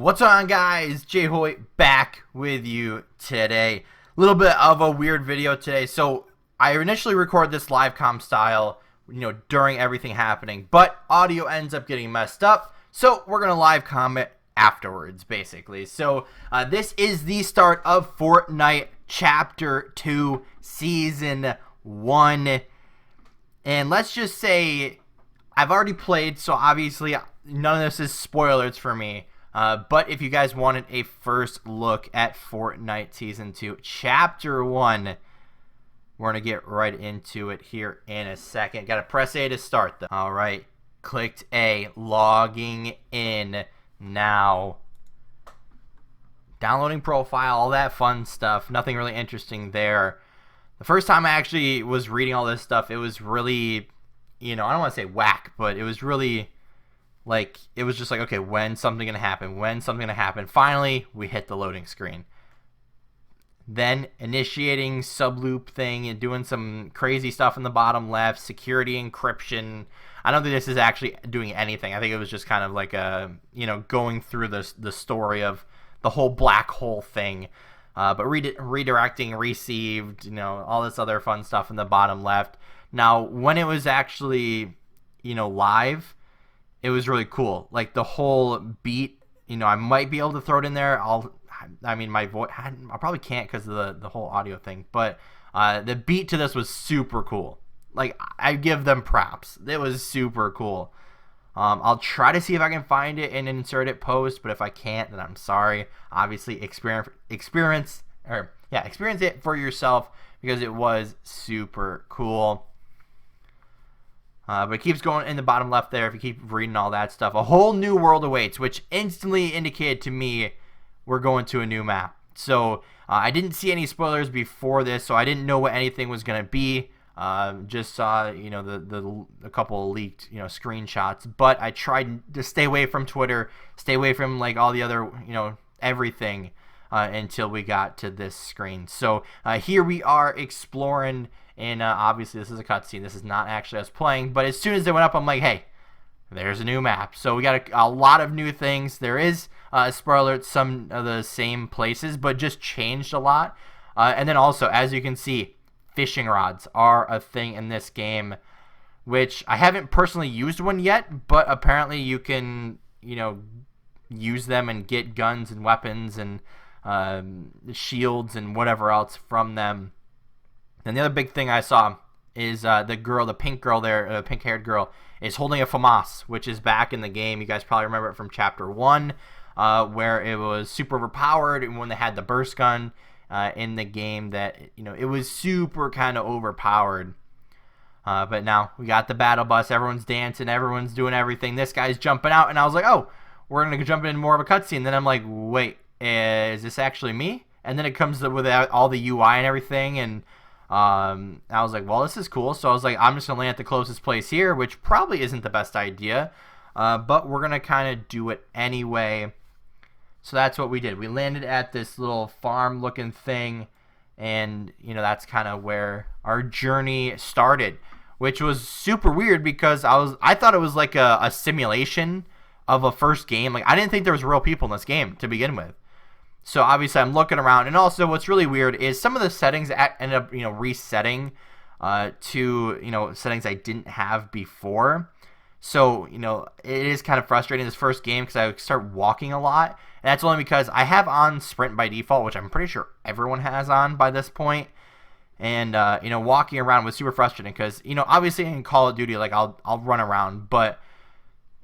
What's on, guys? JHoyt back with you today. A little bit of a weird video today. So I initially recorded this live comm style, during everything happening, but audio ends up getting messed up. So we're gonna live comment afterwards, basically. So this is the start of Fortnite Chapter 2, Season 1, and let's just say I've already played, so obviously none of this is spoilers for me. But if you guys wanted a first look at Fortnite Season 2, Chapter 1, we're going to get right into it here in a second. Got to press A to start, though. All right, clicked A, logging in now. Downloading profile, all that fun stuff. Nothing really interesting there. The first time I actually was reading all this stuff, it was really, I don't want to say whack, but it was really... it was just like, okay, when's something going to happen? When's something going to happen? Finally, we hit the loading screen. Then initiating subloop thing and doing some crazy stuff in the bottom left. Security encryption. I don't think this is actually doing anything. I think it was just kind of like going through the story of the whole black hole thing. But redirecting, received, all this other fun stuff in the bottom left. Now, when it was actually, live... it was really cool. Like the whole beat, I might be able to throw it in there. My voice, I probably can't because of the whole audio thing. But the beat to this was super cool. Like, I give them props. It was super cool. I'll try to see if I can find it and insert it post. But if I can't, then I'm sorry. Obviously, experience it for yourself because it was super cool. But it keeps going in the bottom left there if you keep reading all that stuff. A whole new world awaits, which instantly indicated to me we're going to a new map. So I didn't see any spoilers before this, so I didn't know what anything was going to be. Just saw, a couple of leaked, screenshots. But I tried to stay away from Twitter, stay away from, all the other, everything until we got to this screen. So here we are exploring... and obviously this is a cutscene. This is not actually us playing. But as soon as they went up, I'm like, hey, there's a new map. So we got a lot of new things. There is, spoiler alert, some of the same places, but just changed a lot. And then also, as you can see, fishing rods are a thing in this game, which I haven't personally used one yet, but apparently you can, use them and get guns and weapons and shields and whatever else from them. And the other big thing I saw is the pink girl there, pink-haired girl, is holding a FAMAS, which is back in the game. You guys probably remember it from Chapter 1, where it was super overpowered, and when they had the burst gun in the game, that it was super kind of overpowered. But now we got the battle bus. Everyone's dancing. Everyone's doing everything. This guy's jumping out, and I was like, oh, we're going to jump in more of a cutscene. Then I'm like, wait, is this actually me? And then it comes with all the UI and everything, and... I was like, well, this is cool. So I was like, I'm just going to land at the closest place here, which probably isn't the best idea. But we're going to kind of do it anyway. So that's what we did. We landed at this little farm looking thing. And, that's kind of where our journey started, which was super weird because I thought it was like a simulation of a first game. Like, I didn't think there was real people in this game to begin with. So obviously I'm looking around, and also what's really weird is some of the settings ended up, resetting to, settings I didn't have before. So, it is kind of frustrating this first game because I start walking a lot, and that's only because I have on sprint by default, which I'm pretty sure everyone has on by this point. And walking around was super frustrating because, obviously in Call of Duty, I'll run around, but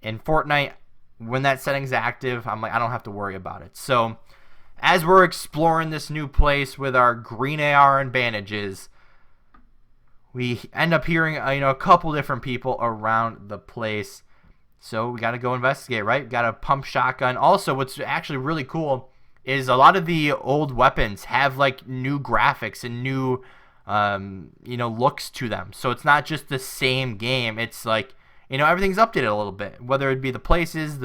in Fortnite, when that setting's active, I'm like, I don't have to worry about it. So as we're exploring this new place with our green AR and bandages, we end up hearing a couple different people around the place. So we got to go investigate, right? Got a pump shotgun. Also, what's actually really cool is a lot of the old weapons have new graphics and new looks to them. So it's not just the same game. It's everything's updated a little bit. Whether it be the places,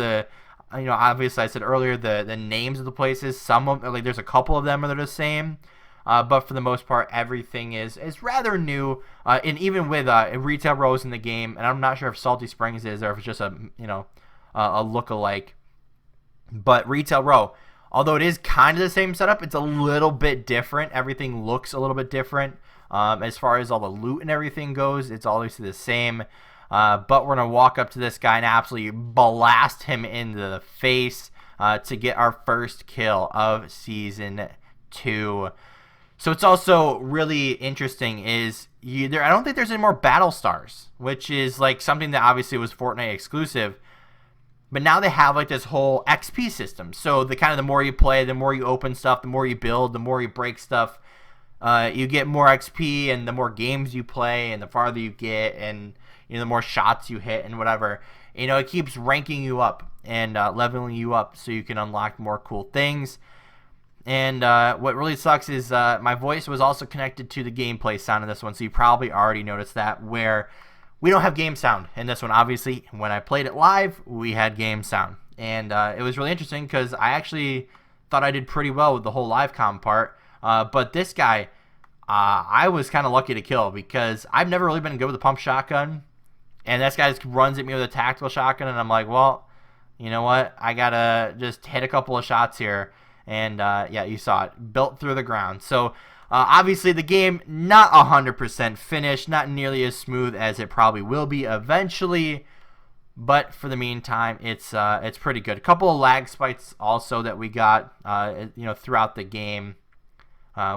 obviously I said earlier the names of the places. Some of there's a couple of them that are the same, but for the most part everything is rather new. And even with retail rows in the game, and I'm not sure if Salty Springs is or if it's just a look-alike. But Retail Row, although it is kind of the same setup, it's a little bit different. Everything looks a little bit different. As far as all the loot and everything goes, it's obviously the same. But we're going to walk up to this guy and absolutely blast him into the face to get our first kill of Season 2. So it's also really interesting is I don't think there's any more battle stars, which is like something that obviously was Fortnite exclusive. But now they have like this whole XP system. So the more you play, the more you open stuff, the more you build, the more you break stuff, you get more XP, and the more games you play, and the farther you get, and the more shots you hit, and whatever. It keeps ranking you up and leveling you up, so you can unlock more cool things. And what really sucks is my voice was also connected to the gameplay sound in this one, so you probably already noticed that, where we don't have game sound in this one. Obviously, when I played it live, we had game sound. And it was really interesting because I actually thought I did pretty well with the whole live comm part. But this guy, I was kind of lucky to kill because I've never really been good with a pump shotgun. And this guy just runs at me with a tactical shotgun, and I'm like, well, you know what? I got to just hit a couple of shots here. And, yeah, you saw it. Built through the ground. So, obviously, the game not 100% finished, not nearly as smooth as it probably will be eventually, but for the meantime, it's pretty good. A couple of lag spikes also that we got, throughout the game,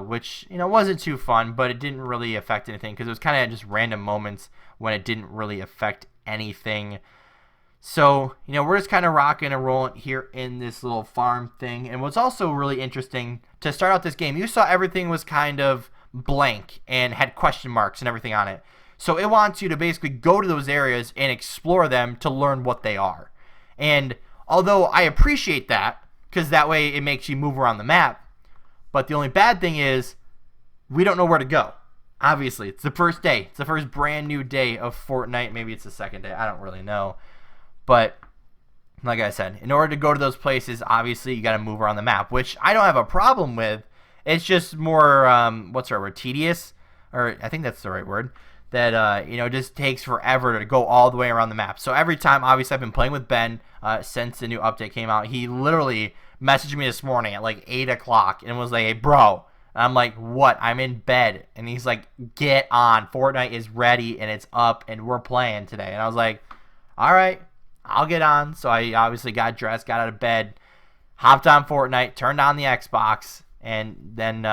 which wasn't too fun, but it didn't really affect anything because it was kind of just random moments when it didn't really affect anything. So, we're just kind of rocking and rolling here in this little farm thing. And what's also really interesting, to start out this game, you saw everything was kind of blank and had question marks and everything on it. So it wants you to basically go to those areas and explore them to learn what they are. And although I appreciate that, because that way it makes you move around the map, but the only bad thing is we don't know where to go. Obviously, it's the first day. It's the first brand new day of Fortnite. Maybe it's the second day. I don't really know. But like I said, in order to go to those places, obviously you got to move around the map, which I don't have a problem with. It's just more, what's the right word, tedious, or I think that's the right word, that, just takes forever to go all the way around the map. So every time, obviously I've been playing with Ben since the new update came out. He literally messaged me this morning at like 8 o'clock and was like, hey, bro. And I'm like, what? I'm in bed. And he's like, get on. Fortnite is ready and it's up and we're playing today. And I was like, all right. I'll get on. So I obviously got dressed, got out of bed, hopped on Fortnite, turned on the Xbox, and then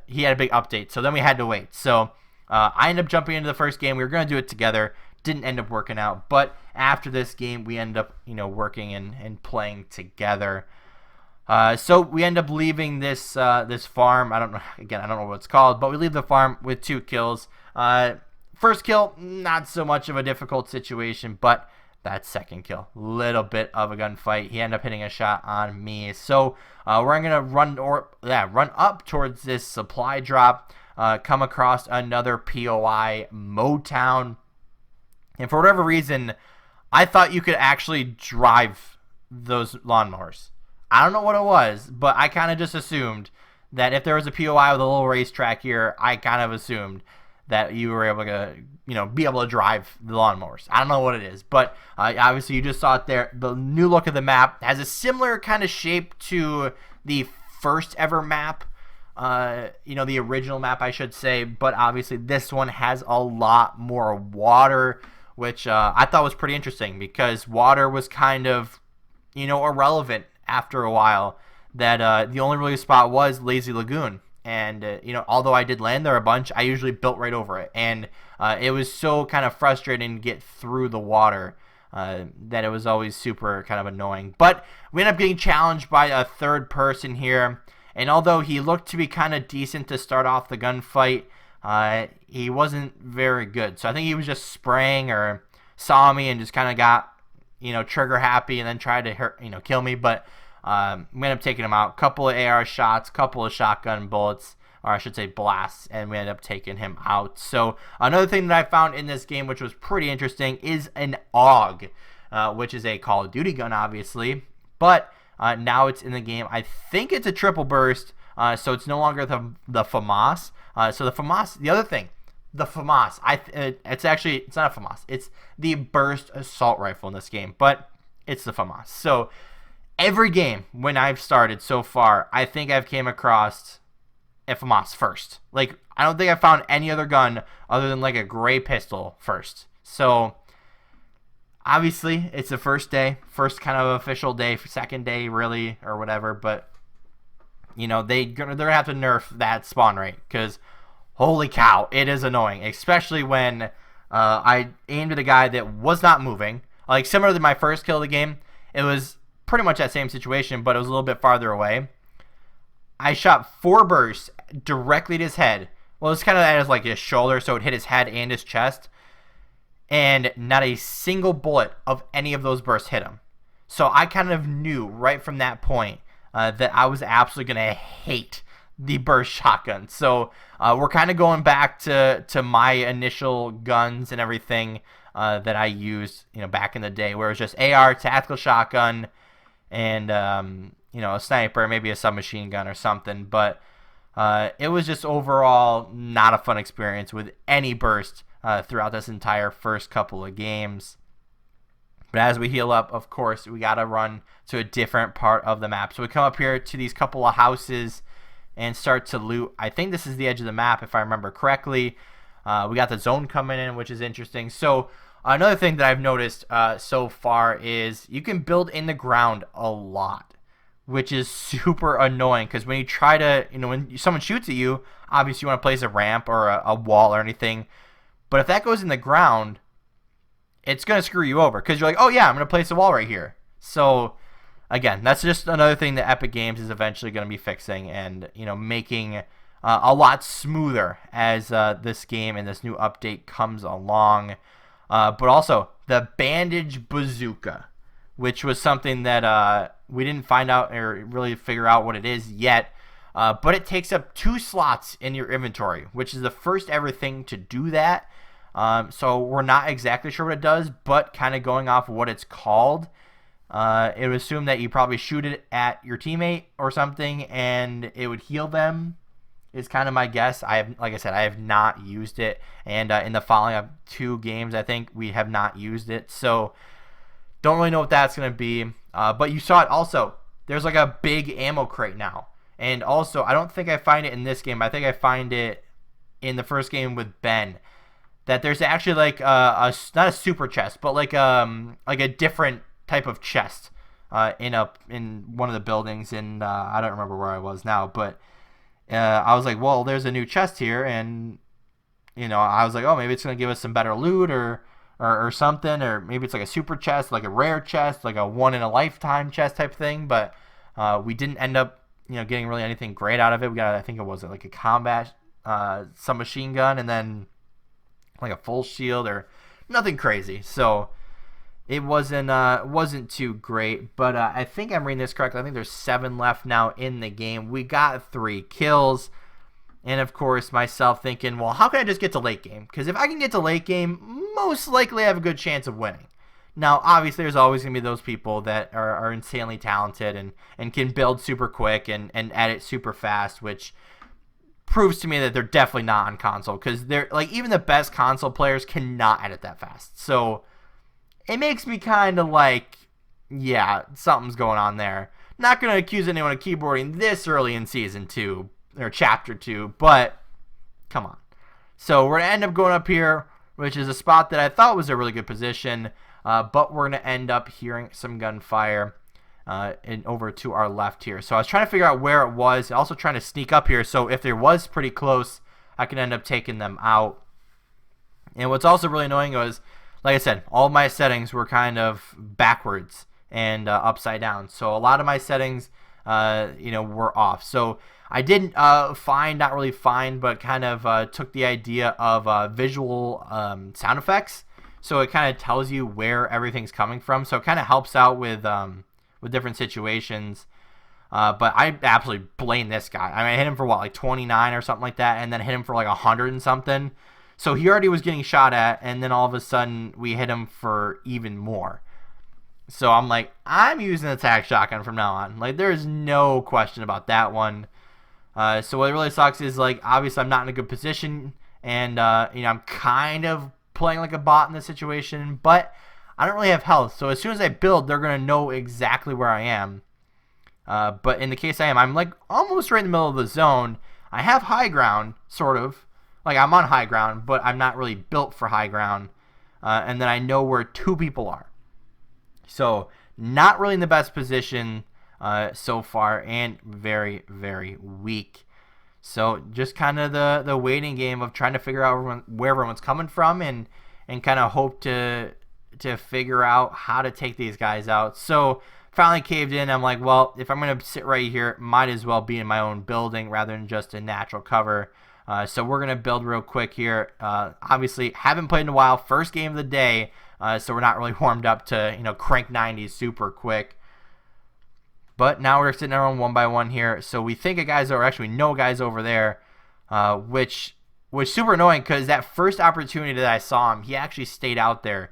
he had a big update. So then we had to wait. So I ended up jumping into the first game. We were going to do it together. Didn't end up working out. But after this game, we ended up, working and playing together. So we end up leaving this this farm. I don't know what it's called, but we leave the farm with 2 kills. First kill, not so much of a difficult situation, but that second kill, little bit of a gunfight. He ended up hitting a shot on me. So we're gonna run up towards this supply drop, come across another POI Motown, and for whatever reason, I thought you could actually drive those lawnmowers. I don't know what it was, but I kind of just assumed that if there was a POI with a little racetrack here, I kind of assumed that you were able to, be able to drive the lawnmowers. I don't know what it is, but obviously you just saw it there. The new look of the map has a similar kind of shape to the first ever map, the original map, I should say, but obviously this one has a lot more water, which I thought was pretty interesting because water was kind of, irrelevant after a while. That the only really spot was Lazy Lagoon. And, although I did land there a bunch, I usually built right over it. And it was so kind of frustrating to get through the water that it was always super kind of annoying. But we ended up getting challenged by a third person here. And although he looked to be kind of decent to start off the gunfight, he wasn't very good. So I think he was just spraying or saw me and just kind of got, trigger happy and then tried to kill me. But we ended up taking him out. Couple of AR shots, couple of shotgun bullets, or I should say blasts, and we ended up taking him out. So another thing that I found in this game, which was pretty interesting, is an AUG, which is a Call of Duty gun, obviously. But now it's in the game. I think it's a triple burst, so it's no longer the FAMAS. So the FAMAS, the other thing, the FAMAS, it's not a FAMAS. It's the burst assault rifle in this game, but it's the FAMAS. So every game when I've started so far, I think I've came across FAMAS first. Like, I don't think I found any other gun other than like a gray pistol first. So obviously it's the first day, first kind of official day, second day really, or whatever. But you know, they're gonna have to nerf that spawn rate, because holy cow, it is annoying, especially when I aimed at a guy that was not moving. Like, similar to my first kill of the game, it was pretty much that same situation, but it was a little bit farther away. I shot 4 bursts directly at his head. Well, it's kind of at his, like, his shoulder, so it hit his head and his chest. And not a single bullet of any of those bursts hit him. So I kind of knew right from that point that I was absolutely going to hate the burst shotgun. So we're kind of going back to my initial guns and everything that I used, you know, back in the day, where it was just AR, tactical shotgun, and you know, a sniper, maybe a submachine gun or something. But it was just overall not a fun experience with any burst throughout this entire first couple of games. But as we heal up, of course, we got to run to a different part of the map. So we come up here to these couple of houses and start to loot. I think this is the edge of the map, if I remember correctly. We got the zone coming in, which is interesting. So another thing that I've noticed so far is you can build in the ground a lot, which is super annoying, because when you try to, you know, when someone shoots at you, obviously you want to place a ramp or a wall or anything. But if that goes in the ground, it's going to screw you over, because you're like, oh yeah, I'm going to place a wall right here. So again, that's just another thing that Epic Games is eventually going to be fixing, and, you know, making a lot smoother as this game and this new update comes along. But also the bandage bazooka, which was something that we didn't find out or really figure out what it is yet. But it takes up 2 slots in your inventory, which is the first ever thing to do that. So we're not exactly sure what it does, but kind of going off of what it's called, it would assume that you probably shoot it at your teammate or something and it would heal them, is kind of my guess. Like I said, I have not used it, and in the following up 2 games, I think we have not used it, so don't really know what that's going to be. But you saw it also. There's like a big ammo crate now, and also I don't think I find it in this game. I think I find it in the first game with Ben, that there's actually like not a super chest, but like a different type of chest in one of the buildings, and I don't remember where I was now, but I was like, well, there's a new chest here, and you know, I was like, oh, maybe it's gonna give us some better loot or something, or maybe it's like a super chest, like a rare chest, like a one in a lifetime chest type thing. But we didn't end up, you know, getting really anything great out of it. We got, I think it was like a combat submachine gun, and then like a full shield, or nothing crazy. So it wasn't too great. But I think I'm reading this correctly. I think there's 7 left now in the game. We got 3 kills. And of course, myself thinking, well, how can I just get to late game? Because if I can get to late game, most likely I have a good chance of winning. Now, obviously, there's always going to be those people that are insanely talented and can build super quick and edit super fast, which proves to me that they're definitely not on console, because they're like, even the best console players cannot edit that fast. So it makes me kind of like, yeah, something's going on there. Not going to accuse anyone of keyboarding this early in Season 2, or Chapter 2, but come on. So we're going to end up going up here, which is a spot that I thought was a really good position, but we're going to end up hearing some gunfire and over to our left here. So I was trying to figure out where it was, also trying to sneak up here, so if there was pretty close, I could end up taking them out. And what's also really annoying was, like I said, all my settings were kind of backwards and upside down. So a lot of my settings, you know, were off. So I didn't not really find, but kind of took the idea of visual sound effects. So it kind of tells you where everything's coming from. So it kind of helps out with different situations. But I absolutely blame this guy. I mean, I hit him for what, like 29 or something like that, and then hit him for like 100 and something. So he already was getting shot at, and then all of a sudden we hit him for even more. So I'm like, I'm using the tac shotgun from now on. Like, there's no question about that one. So what really sucks is, like, obviously I'm not in a good position, and you know, I'm kind of playing like a bot in this situation, but I don't really have health. So as soon as I build, they're gonna know exactly where I am, But in the case I am, I'm like almost right in the middle of the zone. I have high ground, sort of. Like I'm on high ground, but I'm not really built for high ground. And then I know where 2 people are. So not really in the best position so far, and very, very weak. So just kind of the waiting game of trying to figure out where everyone's coming from, and kind of hope to figure out how to take these guys out. So finally caved in. I'm like, well, if I'm going to sit right here, might as well be in my own building rather than just a natural cover. So we're going to build real quick here. Obviously, haven't played in a while. First game of the day, so we're not really warmed up to crank 90s super quick. But now we're sitting around 1 by 1 here. So we think a guy's over. Actually, we know a guy's over there, which was super annoying because that first opportunity that I saw him, he actually stayed out there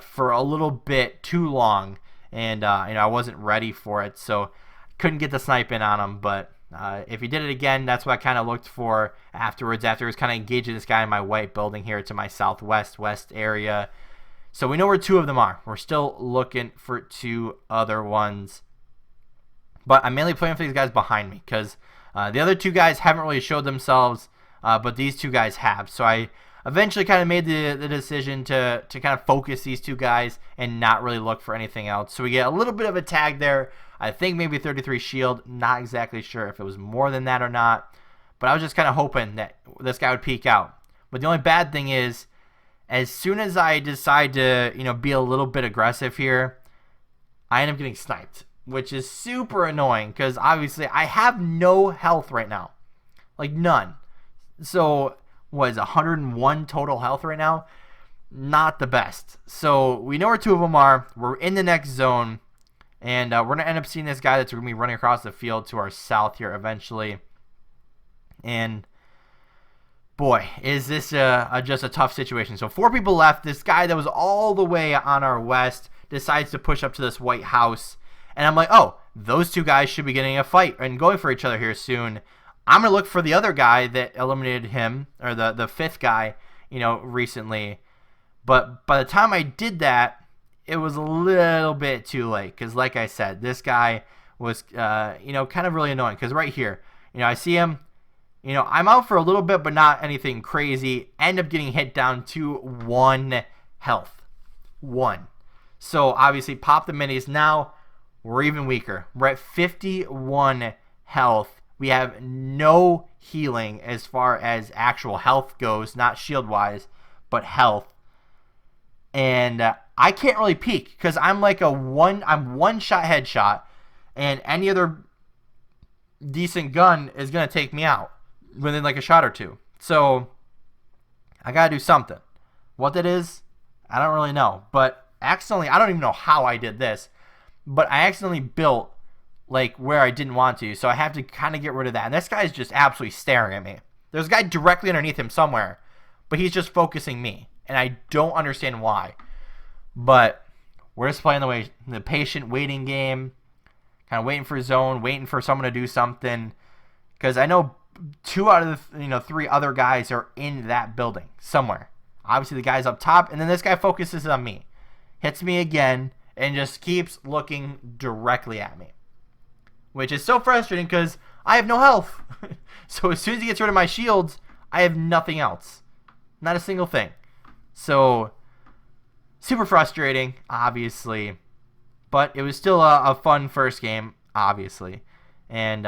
for a little bit too long, and I wasn't ready for it, so couldn't get the snipe in on him. But if he did it again, that's what I kind of looked for afterwards. After I was kind of engaging this guy in my white building here to my west area. So we know where 2 of them are. We're still looking for 2 other ones. But I'm mainly playing for these guys behind me because the other 2 guys haven't really showed themselves, but these 2 guys have. So I eventually kind of made the decision to kind of focus these 2 guys and not really look for anything else. So we get a little bit of a tag there. I think maybe 33 shield. Not exactly sure if it was more than that or not. But I was just kind of hoping that this guy would peek out. But the only bad thing is, as soon as I decide to be a little bit aggressive here, I end up getting sniped, which is super annoying because obviously I have no health right now. Like none. So what is 101 total health right now? Not the best. So we know where 2 of them are. We're in the next zone. And we're going to end up seeing this guy that's going to be running across the field to our south here eventually. And boy, is this just a tough situation. So 4 people left. This guy that was all the way on our west decides to push up to this white house. And I'm like, oh, those 2 guys should be getting a fight and going for each other here soon. I'm going to look for the other guy that eliminated him, or the 5th guy, recently. But by the time I did that, it was a little bit too late. Because like I said, this guy was, kind of really annoying. Because right here, I see him. I'm out for a little bit, but not anything crazy. End up getting hit down to 1 health. 1. So obviously pop the minis. Now we're even weaker. We're at 51 health. We have no healing as far as actual health goes, not shield-wise, but health. And I can't really peek because I'm like I'm 1-shot headshot, and any other decent gun is going to take me out within like a shot or 2. So I got to do something. What that is, I don't really know. But accidentally, I don't even know how I did this, but I accidentally built like where I didn't want to, so I have to kind of get rid of that. And this guy's just absolutely staring at me. There's a guy directly underneath him somewhere, but he's just focusing me, and I don't understand why. But we're just playing the patient waiting game, kind of waiting for zone, waiting for someone to do something, because I know 2 out of the 3 other guys are in that building somewhere. Obviously the guy's up top, and then this guy focuses on me, hits me again, and just keeps looking directly at me, which is so frustrating because I have no health. So as soon as he gets rid of my shields, I have nothing else. Not a single thing. So super frustrating, obviously. But it was still a fun first game, obviously. And,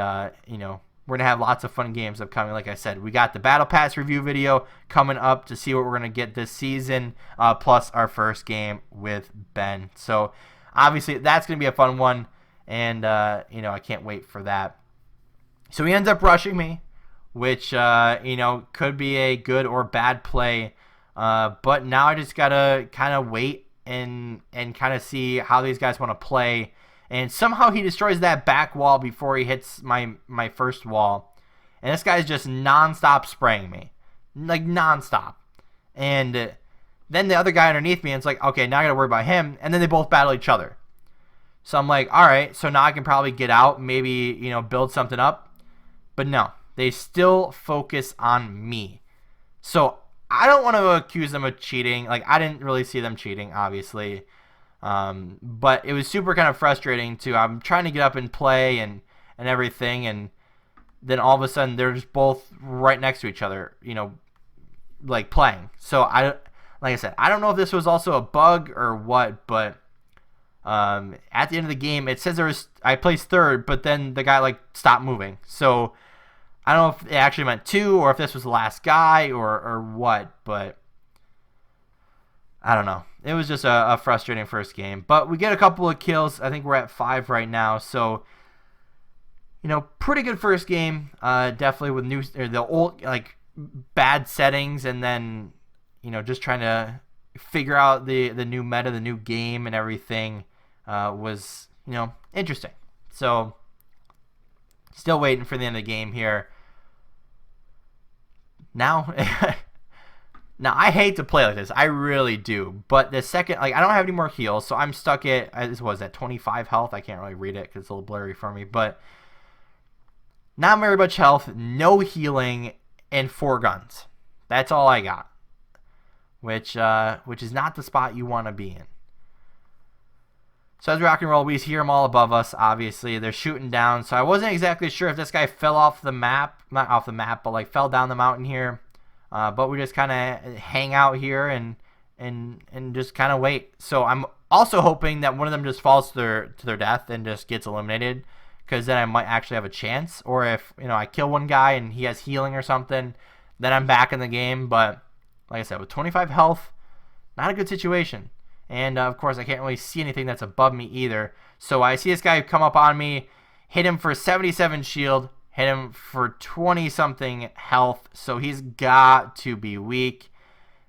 we're going to have lots of fun games upcoming. Like I said, we got the Battle Pass review video coming up to see what we're going to get this season, plus our first game with Ben. So obviously that's going to be a fun one. And, I can't wait for that. So he ends up rushing me, which, could be a good or bad play. But now I just got to kind of wait and kind of see how these guys want to play. And somehow he destroys that back wall before he hits my first wall. And this guy's just nonstop spraying me. Like, nonstop. And then the other guy underneath me, and it's like, okay, now I got to worry about him. And then they both battle each other. So I'm like, all right, so now I can probably get out, maybe, build something up. But no, they still focus on me. So I don't want to accuse them of cheating. Like, I didn't really see them cheating, obviously. But it was super kind of frustrating too. I'm trying to get up and play and everything, and then all of a sudden they're just both right next to each other, like playing. So like I said, I don't know if this was also a bug or what, but at the end of the game, it says I placed third, but then the guy like stopped moving. So I don't know if it actually meant 2 or if this was the last guy or what, but I don't know. It was just a frustrating first game, but we get a couple of kills. I think we're at 5 right now, so pretty good first game. Definitely with the old like bad settings, and then just trying to figure out the new meta, the new game, and everything was interesting. So still waiting for the end of the game here. Now, I hate to play like this. I really do. But the second, I don't have any more heals, so I'm stuck at, this was at 25 health. I can't really read it because it's a little blurry for me. But not very much health, no healing, and 4 guns. That's all I got. Which is not the spot you want to be in. So as we rock and roll, we hear them all above us, obviously. They're shooting down. So I wasn't exactly sure if this guy fell off the map. Not off the map, but like fell down the mountain here. But we just kind of hang out here and just kind of wait. So I'm also hoping that one of them just falls to their death and just gets eliminated, because then I might actually have a chance. Or if I kill one guy and he has healing or something, then I'm back in the game. But like I said, with 25 health, not a good situation. And of course, I can't really see anything that's above me either. So I see this guy come up on me, hit him for 77 shield, hit him for 20-something health. So he's got to be weak.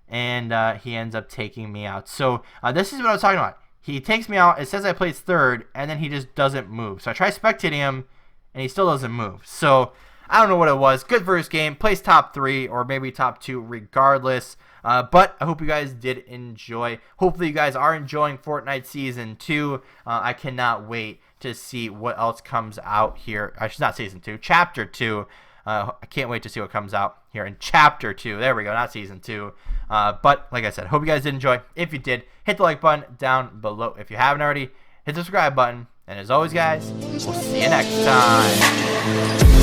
And he ends up taking me out. So this is what I was talking about. He takes me out. It says I placed third, and then he just doesn't move. So I try spectating him, and he still doesn't move. So I don't know what it was. Good first game. Placed top 3 or maybe top 2 regardless. But I hope you guys did enjoy. Hopefully you guys are enjoying Fortnite Season 2. I cannot wait to see what else comes out here. I should not Season 2. Chapter 2. I can't wait to see what comes out here in Chapter 2. There we go, not Season 2. But like I said, hope you guys did enjoy. If you did, hit the like button down below. If you haven't already, hit the subscribe button. And as always, guys, we'll see you next time.